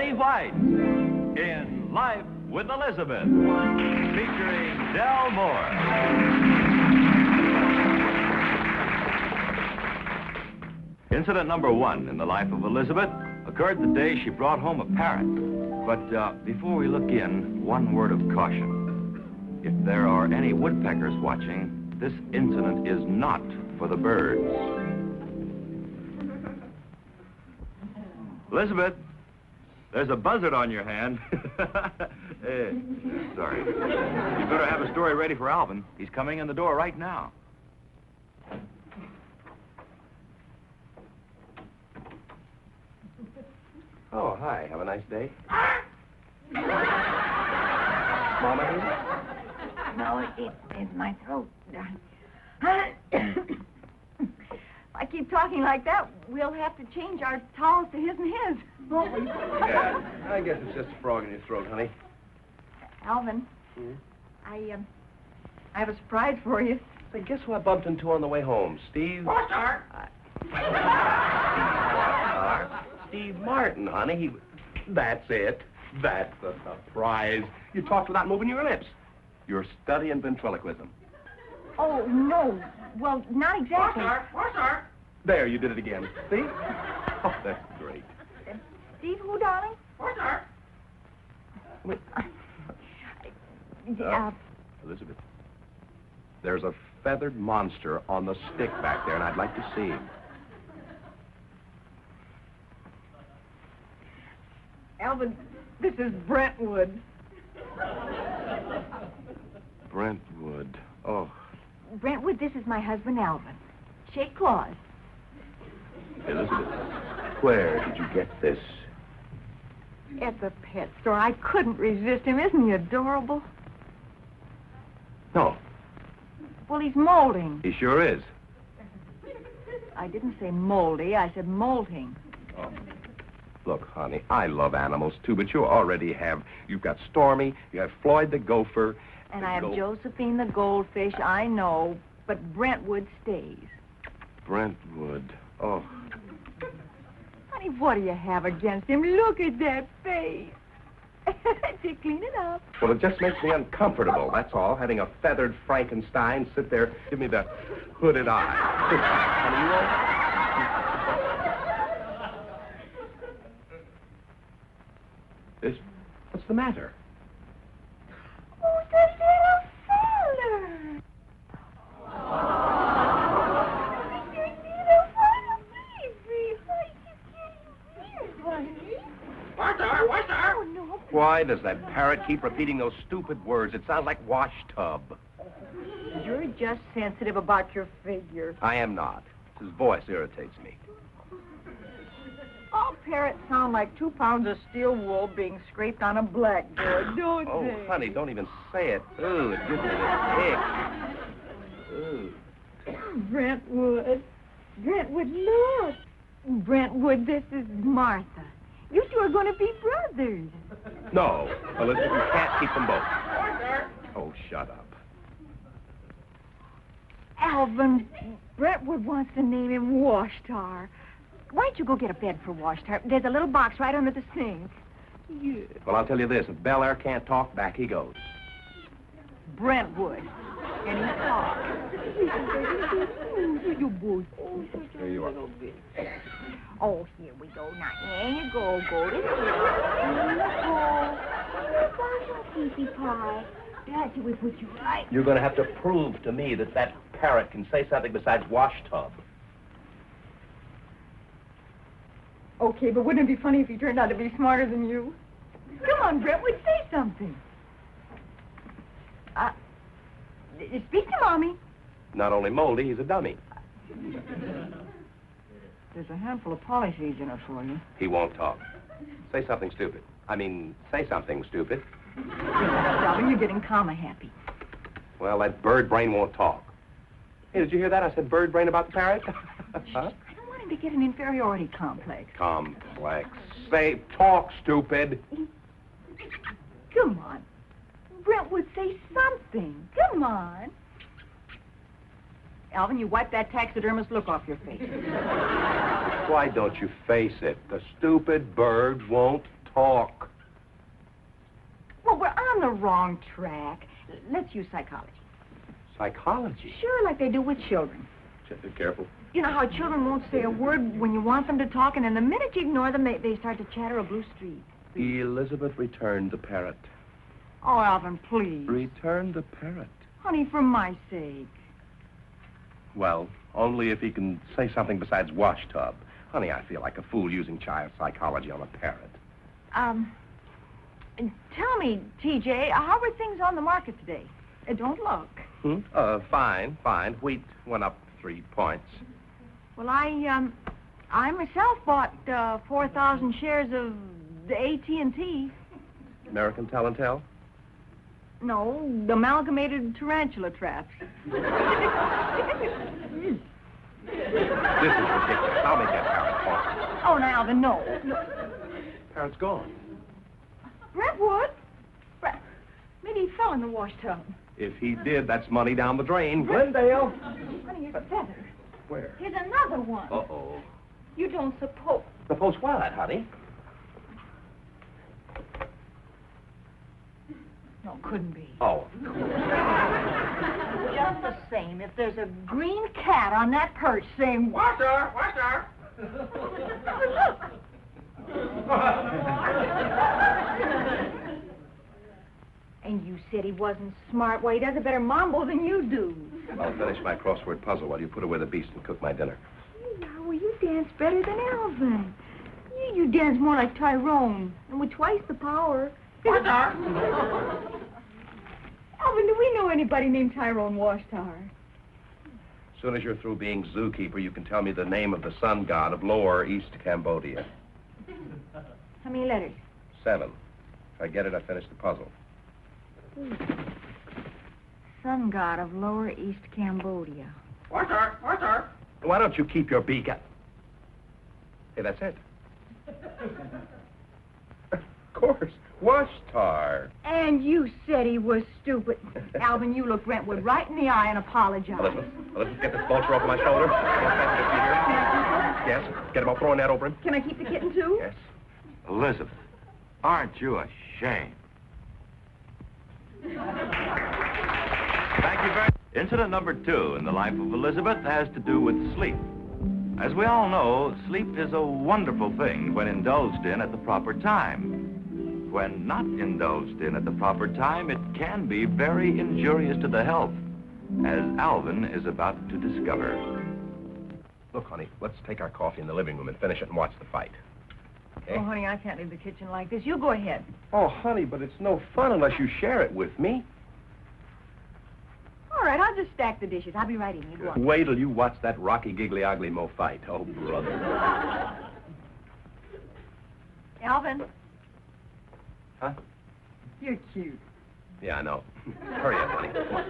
Steve White in Life with Elizabeth, featuring Del Moore. Incident number 1 in the life of Elizabeth occurred the day she brought home a parrot. But before we look in, one word of caution. If there are any woodpeckers watching, this incident is not for the birds. Elizabeth, there's a buzzard on your hand. Sorry. You better have a story ready for Alvin. He's coming in the door right now. Oh, hi. Have a nice day. Mama? No, it's my throat. I keep talking like that, we'll have to change our towels to his and his, won't we? Yeah, I guess it's just a frog in your throat, honey. Alvin, I have a surprise for you. Say, guess who I bumped into on the way home? Steve? Foster! Steve Martin, honey. That's it. That's the surprise. You talked without moving your lips. You're studying ventriloquism. Oh, no. Well, not exactly. Foster! There, you did it again. See? Oh, that's great. Steve who, darling? Foster! Elizabeth, there's a feathered monster on the stick back there, and I'd like to see him. Alvin, this is Brentwood. Brentwood. Oh. Brentwood, this is my husband, Alvin. Shake claws. Elizabeth, where did you get this? At the pet store. I couldn't resist him. Isn't he adorable? No. Well, he's molding. He sure is. I didn't say moldy. I said molting. Oh. Look, honey, I love animals, too, but you've got Stormy, you have Floyd the gopher. And I have Josephine the goldfish, I know, but Brentwood stays. Brentwood, oh. Honey, what do you have against him? Look at that face. To clean it up. Well, it just makes me uncomfortable, that's all, having a feathered Frankenstein sit there, give me the hooded eye. Honey, you won't... What's the matter? Oh, the little feller. Your little funny baby. Honey. Foster! Oh, no. Why does that parrot keep repeating those stupid words? It sounds like wash tub. You're just sensitive about your figure. I am not. His voice irritates me. All parrots sound like 2 pounds of steel wool being scraped on a blackboard, don't they? Oh, honey, don't even say it. Ooh, it gives me the ick. Ooh. Brentwood. Brentwood, look. Brentwood, this is Martha. You two are going to be brothers. No, Elizabeth, you can't keep them both. Oh, shut up. Alvin, Brentwood wants to name him Washtar. Why don't you go get a bed for Washtar? There's a little box right under the sink. Yeah. Well, I'll tell you this. If Bel Air can't talk, back he goes. Brentwood. And he talks. Here you are. Oh, here we go. Now, here you go. Go to here. Here you go. Pie. That's what you like. You're going to have to prove to me that parrot can say something besides wash tub. Okay, but wouldn't it be funny if he turned out to be smarter than you? Come on, Brentwood, say something. Speak to Mommy. Not only moldy, he's a dummy. There's a handful of policies in it for you. He won't talk. Say something stupid. Say something stupid. Darling, you're getting karma happy. Well, that bird brain won't talk. Hey, did you hear that? I said bird brain about the parrot. Huh? I don't want him to get an inferiority complex. Complex. Say, talk, stupid. Come on. Brentwood, say something. Come on. Alvin, you wipe that taxidermist look off your face. Why don't you face it? The stupid bird won't talk. Well, we're on the wrong track. Let's use psychology. Psychology? Sure, like they do with children. Just be careful. You know how children won't say a word when you want them to talk, and then the minute you ignore them, they start to chatter a blue streak. Elizabeth returned the parrot. Oh, Alvin, please. Return the parrot. Honey, for my sake. Well, only if he can say something besides wash tub. Honey, I feel like a fool using child psychology on a parrot. Tell me, TJ, how are things on the market today? Don't look. Fine. Wheat went up 3 points. Well, I myself bought 4,000 shares of the AT&T. American Tell and Tell? No, the amalgamated tarantula traps. This is ridiculous. I'll make that parrot talk. Oh, now, Alvin, no. Parrot's gone. Brentwood? Maybe he fell in the wash tub. If he did, that's money down the drain. Glendale. Honey, here's a feather. Where? Here's another one. Uh-oh. You don't suppose. Suppose what, honey? No, couldn't be. Oh. Just the same, if there's a green cat on that perch saying, Wash, sir. Wash, sir. And you said he wasn't smart. Well, he does a better mambo than you do. I'll finish my crossword puzzle while you put away the beast and cook my dinner. Well, you dance better than Alvin. You dance more like Tyrone, and with twice the power. Wash, sir. Alvin, do we know anybody named Tyrone Washtar? As soon as you're through being zookeeper, you can tell me the name of the sun god of Lower East Cambodia. How many letters? 7. If I get it, I finish the puzzle. Sun god of Lower East Cambodia. Wash, sir. Wash, sir. Why don't you keep your beak up? Hey, that's it. Of course. Washtar. And you said he was stupid. Alvin, you look Brentwood right in the eye and apologize. Elizabeth, get this vulture off my shoulder. Yes, get him. I'll throw a net over him. Can I keep the kitten, too? Yes. Elizabeth, aren't you ashamed? Thank you very much. Incident number 2 in the life of Elizabeth has to do with sleep. As we all know, sleep is a wonderful thing when indulged in at the proper time. When not indulged in at the proper time, it can be very injurious to the health, as Alvin is about to discover. Look, honey, let's take our coffee in the living room and finish it and watch the fight. Okay? Oh, honey, I can't leave the kitchen like this. You go ahead. Oh, honey, but it's no fun unless you share it with me. All right, I'll just stack the dishes. I'll be right in. You go on. Wait till you watch that Rocky Giggly Ugly Mo fight. Oh, brother. Alvin, Huh? you're cute. Yeah, I know. Hurry up, honey. Come on.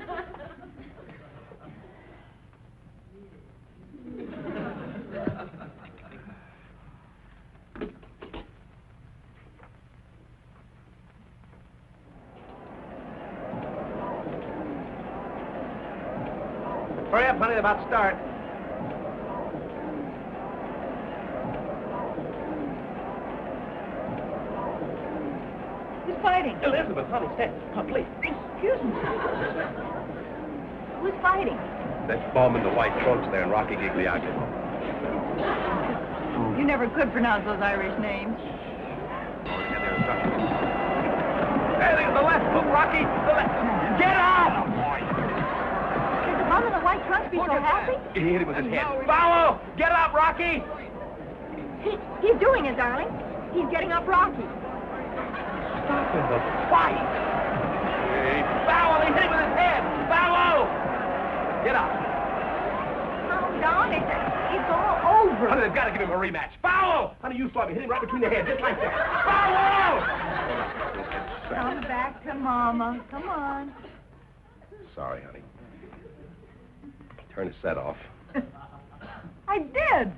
Hurry up, honey, they're about to start. Who's fighting? Elizabeth, honey, stand. Come, please. Excuse me. Who's fighting? That bum in the white trunks there in Rocky Giggly Ugly. You never could pronounce those Irish names. Hey, there's the left hook, Rocky. The left. Get up! Did the bum in the white trunks be so happy? He hit him with his head. Follow! Get up, Rocky! He's doing it, darling. He's getting up Rocky. Stop in the fight! Hey, Foul! He hit him with his head! Foul! Get up. Calm down. It's all over. Honey, they've got to give him a rematch. Foul! Honey, you saw me. Hit him right between the head, just like that. Foul! Come back to Mama. Come on. Sorry, honey. Turn the set off. I did.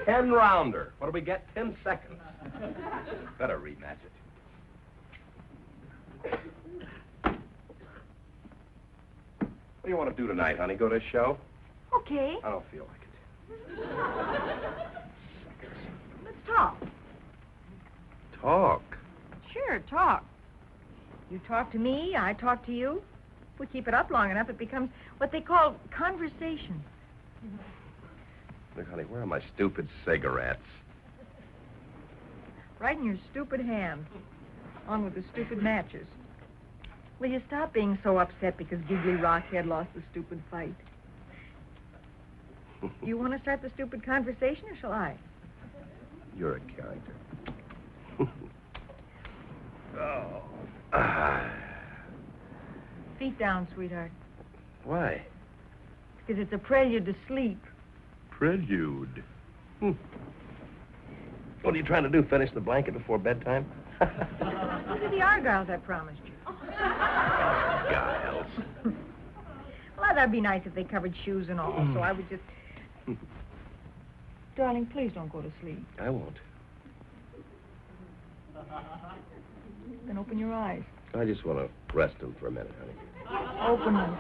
10-rounder. What do we get? 10 seconds. Better rematch it. What do you want to do tonight, honey? Go to a show? Okay. I don't feel like it. Let's talk. talk. Sure, talk. You talk to me, I talk to you. If we keep it up long enough, it becomes what they call conversation. Look, honey, where are my stupid cigarettes? Right in your stupid hand. On with the stupid matches. Will you stop being so upset because Giggly Rockhead lost the stupid fight? You want to start the stupid conversation, or shall I? You're a character. Feet down, sweetheart. Why? Because it's a prelude to sleep. Prelude. What are you trying to do, finish the blanket before bedtime? These are the Argyles I promised you. Giles. Well, that'd be nice if they covered shoes and all, so I would just... Darling, please don't go to sleep. I won't. Then open your eyes. I just want to rest them for a minute, honey. Open them.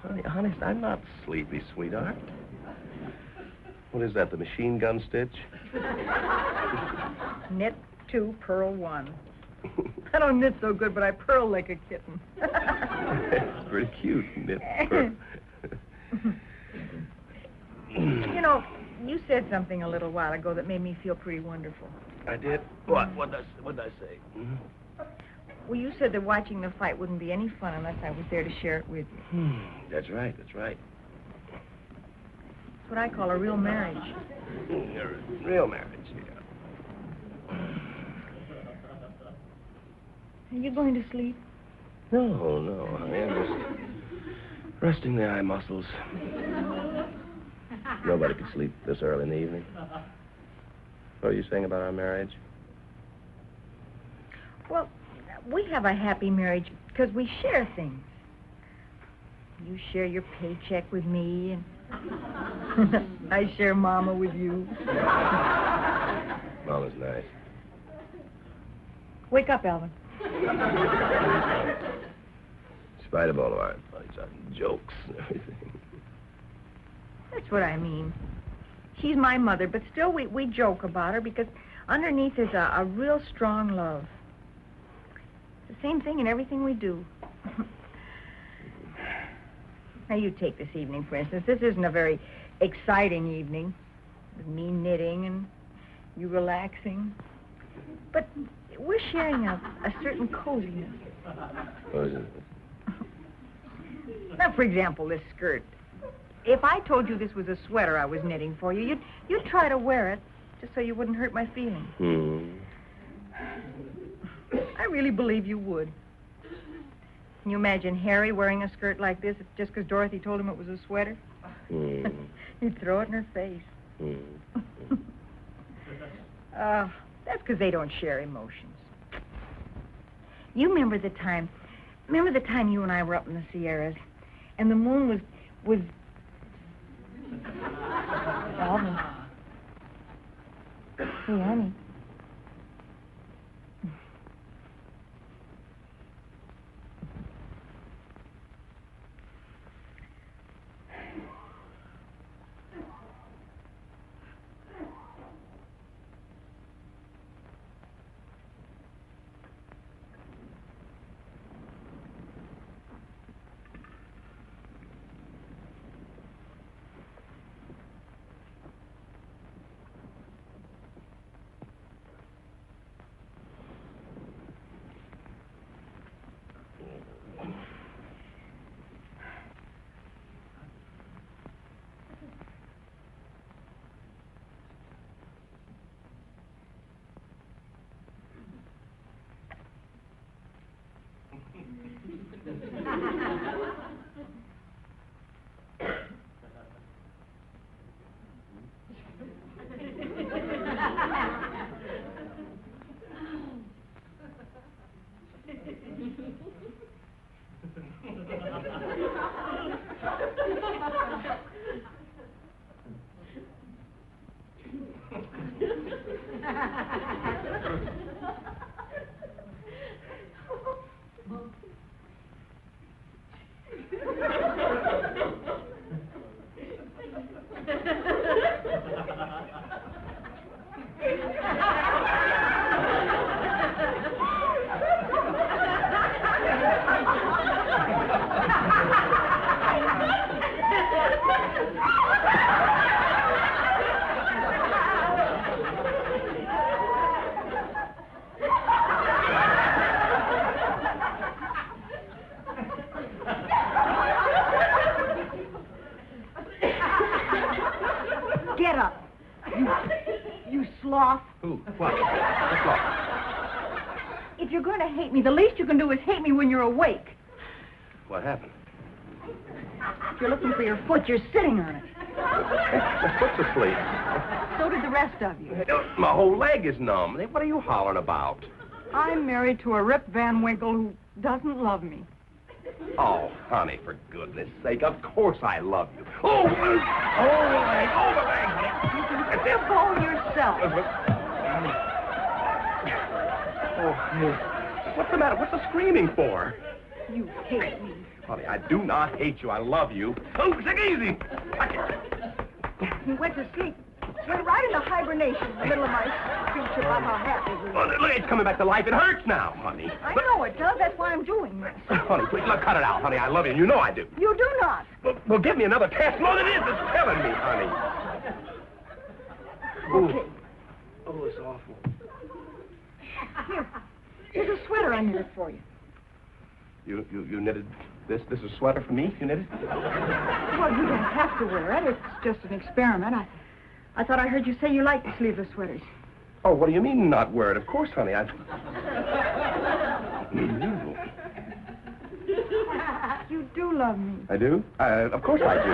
Honey, honest, I'm not sleepy, sweetheart. What is that, the machine gun stitch? Knit 2, purl 1. I don't knit so good, but I purl like a kitten. It's pretty cute, knit purl. You know, you said something a little while ago that made me feel pretty wonderful. I did? What? What did I say? Well, you said that watching the fight wouldn't be any fun unless I was there to share it with you. That's right, that's right. That's what I call a real marriage. A real marriage, yeah. Are you going to sleep? No, honey, I'm just resting the eye muscles. Nobody could sleep this early in the evening. What are you saying about our marriage? Well, we have a happy marriage because we share things. You share your paycheck with me, and I share Mama with you. Mama's nice. Wake up, Alvin. In spite of all of our jokes and everything. That's what I mean. She's my mother, but still we joke about her because underneath is a real strong love. It's the same thing in everything we do. Now, you take this evening, for instance. This isn't a very exciting evening with me knitting and you relaxing. But we're sharing a certain coziness. Coziness? Now, for example, this skirt. If I told you this was a sweater I was knitting for you, you'd try to wear it just so you wouldn't hurt my feelings. I really believe you would. Can you imagine Harry wearing a skirt like this just because Dorothy told him it was a sweater? He'd throw it in her face. That's because they don't share emotions. You remember the time you and I were up in the Sierras, and the moon was Alvin. Hey, honey. Who? What? What's wrong? If you're going to hate me, the least you can do is hate me when you're awake. What happened? If you're looking for your foot, you're sitting on it. My foot's asleep. So did the rest of you. My whole leg is numb. What are you hollering about? I'm married to a Rip Van Winkle who doesn't love me. Oh, honey, for goodness sake, of course I love you. Oh, my leg, honey. You can still go yourself. Oh, honey. What's the matter? What's the screaming for? You hate me. Honey, I do not hate you. I love you. Oh, take it easy. He went to sleep. Went right into hibernation in the middle of my speech about how happy we were. Oh, look, it's coming back to life. It hurts now, honey. I know it does. That's why I'm doing this. Honey, please, look, cut it out, honey. I love you. You know I do. You do not. Well, give me another test. No, it is. It's killing me, honey. Okay. Oh, it's awful. Here. Here's a sweater I knitted for you. You knitted this? This is a sweater for me? You knitted? Well, you don't have to wear it. It's just an experiment. I thought I heard you say you like sleeveless sweaters. Oh, what do you mean not wear it? Of course, honey. You do love me. I do? Of course I do.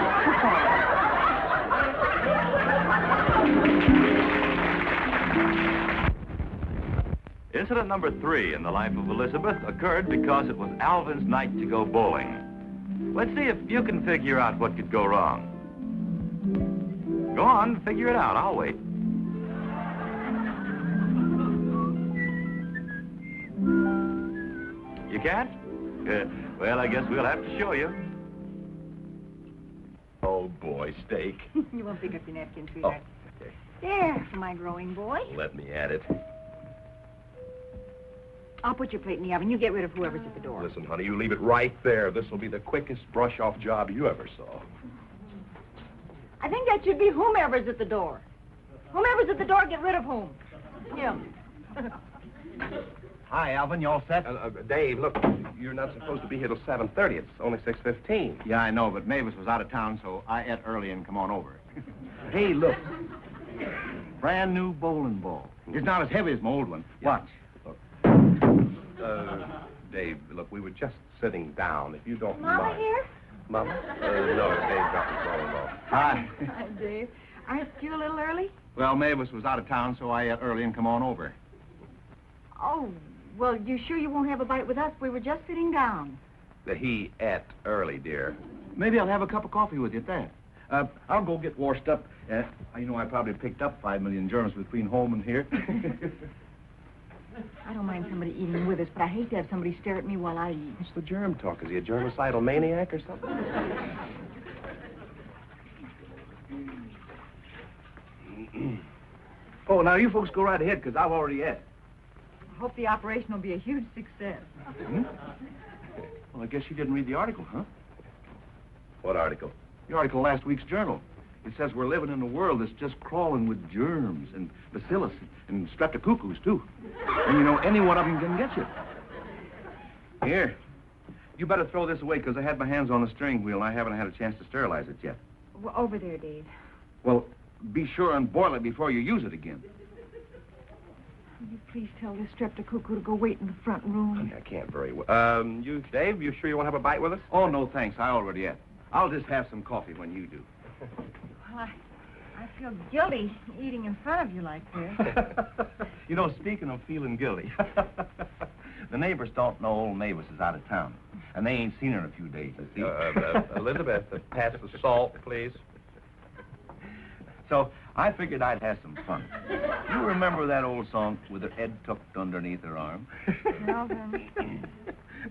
Incident number 3 in the life of Elizabeth occurred because it was Alvin's night to go bowling. Let's see if you can figure out what could go wrong. Go on, figure it out. I'll wait. You can't? Well, I guess we'll have to show you. Oh, boy, steak. You won't pick up your napkin, sweetheart. Oh, okay. There, for my growing boy. Let me at it. I'll put your plate in the oven. You get rid of whoever's at the door. Listen, honey, you leave it right there. This will be the quickest brush-off job you ever saw. I think that should be whomever's at the door. Whomever's at the door, get rid of whom? Him. Hi, Alvin. You all set? Dave, look, you're not supposed to be here till 7:30. It's only 6:15. Yeah, I know, but Mavis was out of town, so I ate early and come on over. Hey, look. Brand new bowling ball. It's not as heavy as my old one. Yeah. Watch. Dave, look, we were just sitting down. If you don't Mama mind. here? Mama? No, Dave got his bowling ball. Hi. Hi, Dave. Aren't you a little early? Well, Mavis was out of town, so I ate early and come on over. Oh, well, you sure you won't have a bite with us? We were just sitting down. He ate early, dear. Maybe I'll have a cup of coffee with you at that. I'll go get washed up. You know, I probably picked up 5 million germs between home and here. I don't mind somebody eating with us, but I hate to have somebody stare at me while I eat. What's the germ talk? Is he a germicidal maniac or something? Oh, now you folks go right ahead, because I've already ate. I hope the operation will be a huge success. Hmm? Well, I guess you didn't read the article, huh? What article? The article in last week's journal. It says we're living in a world that's just crawling with germs and bacillus and streptococcus, too. And, you know, any one of them can get you. Here. You better throw this away, because I had my hands on the steering wheel, and I haven't had a chance to sterilize it yet. Well, over there, Dave. Well, be sure and boil it before you use it again. Will you please tell this streptococcus to go wait in the front room? I can't very well. Dave, you sure you want to have a bite with us? Oh, no, thanks. I already ate. I'll just have some coffee when you do. Well, I feel guilty eating in front of you like this. You know, speaking of feeling guilty, the neighbors don't know old Mavis is out of town, and they ain't seen her in a few days, you see. Elizabeth, pass the salt, please. So I figured I'd have some fun. You remember that old song, with her head tucked underneath her arm? Well, then.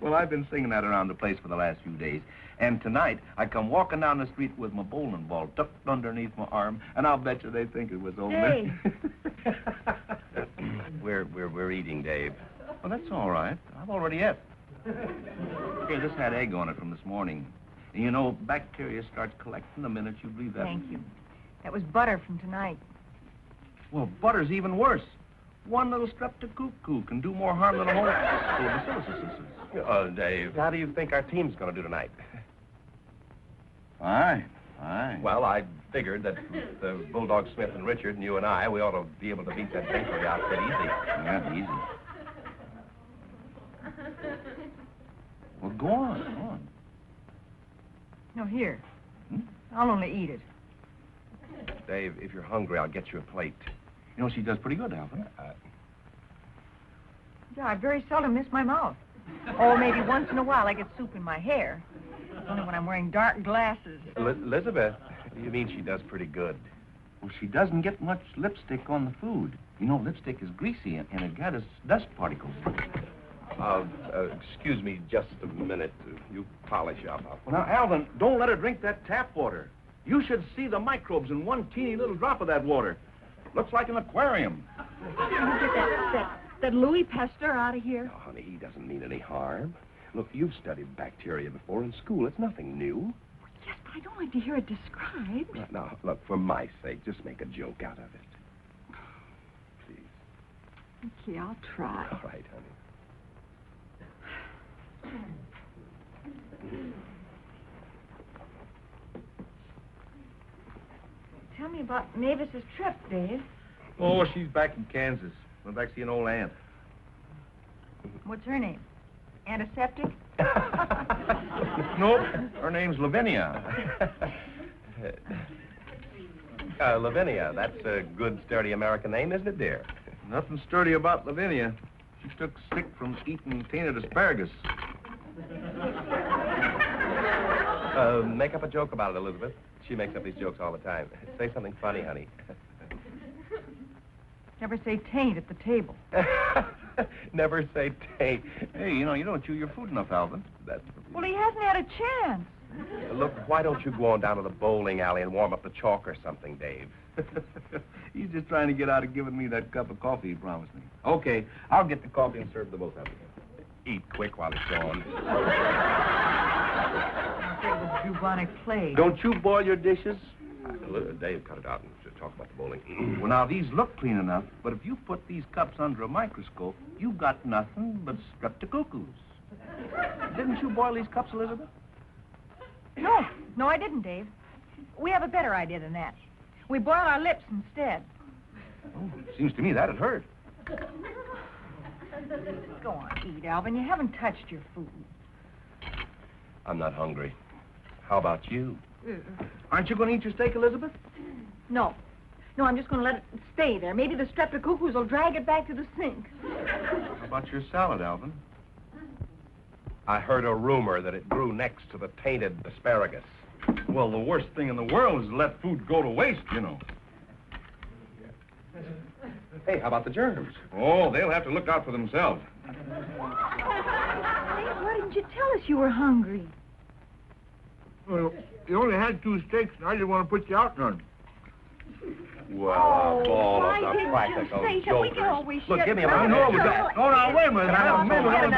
Well, I've been singing that around the place for the last few days. And tonight, I come walking down the street with my bowling ball tucked underneath my arm, and I'll bet you they think it was over. Dave. We're eating, Dave. Well, that's all right. I've already ate. Here, this had egg on it from this morning. And you know, bacteria starts collecting the minute you breathe that. Thank you. That was butter from tonight. Well, butter's even worse. One little streptococcus can do more harm than a whole bacillus. Dave, how do you think our team's going to do tonight? Fine, fine. Well, I'd figured that the Bulldog Smith and Richard and you and I, we ought to be able to beat that bakery outfit easy. Yeah, easy. Well, go on, go on. No, here. Hmm? I'll only eat it. Dave, if you're hungry, I'll get you a plate. You know, she does pretty good, Alvin. Yeah, I very seldom miss my mouth. Or maybe once in a while I get soup in my hair. It's only when I'm wearing dark glasses. Elizabeth, you mean she does pretty good? Well, she doesn't get much lipstick on the food. You know, lipstick is greasy, and it gathers dust particles. Excuse me just a minute. You polish up. Well, now, Alvin, don't let her drink that tap water. You should see the microbes in one teeny little drop of that water. Looks like an aquarium. Can you get that Louis Pasteur out of here? No, honey, he doesn't mean any harm. Look, you've studied bacteria before in school. It's nothing new. Yes, but I don't like to hear it described. Now, look, for my sake, just make a joke out of it. Please. Okay, I'll try. All right, honey. Tell me about Mavis's trip, Dave. Oh, she's back in Kansas. Went back to see an old aunt. What's her name? Antiseptic? Nope. Her name's Lavinia. Lavinia, that's a good, sturdy American name, isn't it, dear? Nothing sturdy about Lavinia. She's took sick from eating tainted asparagus. Make up a joke about it, Elizabeth. She makes up these jokes all the time. Say something funny, honey. Never say taint at the table. Never say taint. Hey, you know, you don't chew your food enough, Alvin. That's... Well, he hasn't had a chance. Look, why don't you go on down to the bowling alley and warm up the chalk or something, Dave? He's just trying to get out of giving me that cup of coffee he promised me. Okay, I'll get the coffee and serve the both of you. Eat quick while it's gone. I'm afraid it was bubonic plague. Don't you boil your dishes? Dave, cut it out and talk about the bowling. Well, now, these look clean enough, but if you put these cups under a microscope, you've got nothing but streptococcus. Didn't you boil these cups, Elizabeth? No, I didn't, Dave. We have a better idea than that. We boil our lips instead. Oh, seems to me that'd hurt. Go on, eat, Alvin. You haven't touched your food. I'm not hungry. How about you? Aren't you going to eat your steak, Elizabeth? No, I'm just going to let it stay there. Maybe the streptococcus will drag it back to the sink. How about your salad, Alvin? I heard a rumor that it grew next to the tainted asparagus. Well, the worst thing in the world is to let food go to waste, you know. Hey, how about the germs? Oh, they'll have to look out for themselves. Dave, why didn't you tell us you were hungry? Well, you only had 2 steaks, and I didn't want to put you out none. Well, a ball why of the didn't you practical say so? We can jokers. always Look, share give me a the moment. salad. No, wait a minute. Can I have a Maybe moment? we'll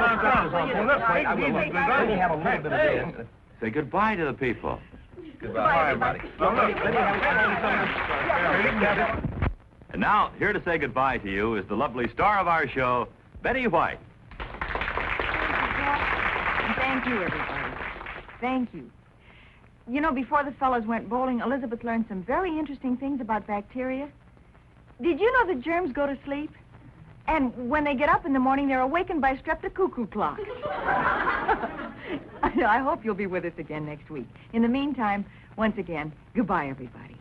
I will. Let me have a little bit of this. Say goodbye to the people. Goodbye, everybody. And now, here to say goodbye to you is the lovely star of our show, Betty White. And thank you, everybody. Thank you. You know, before the fellows went bowling, Elizabeth learned some very interesting things about bacteria. Did you know that germs go to sleep? And when they get up in the morning, they're awakened by streptocuckoo clock. I hope you'll be with us again next week. In the meantime, once again, goodbye, everybody.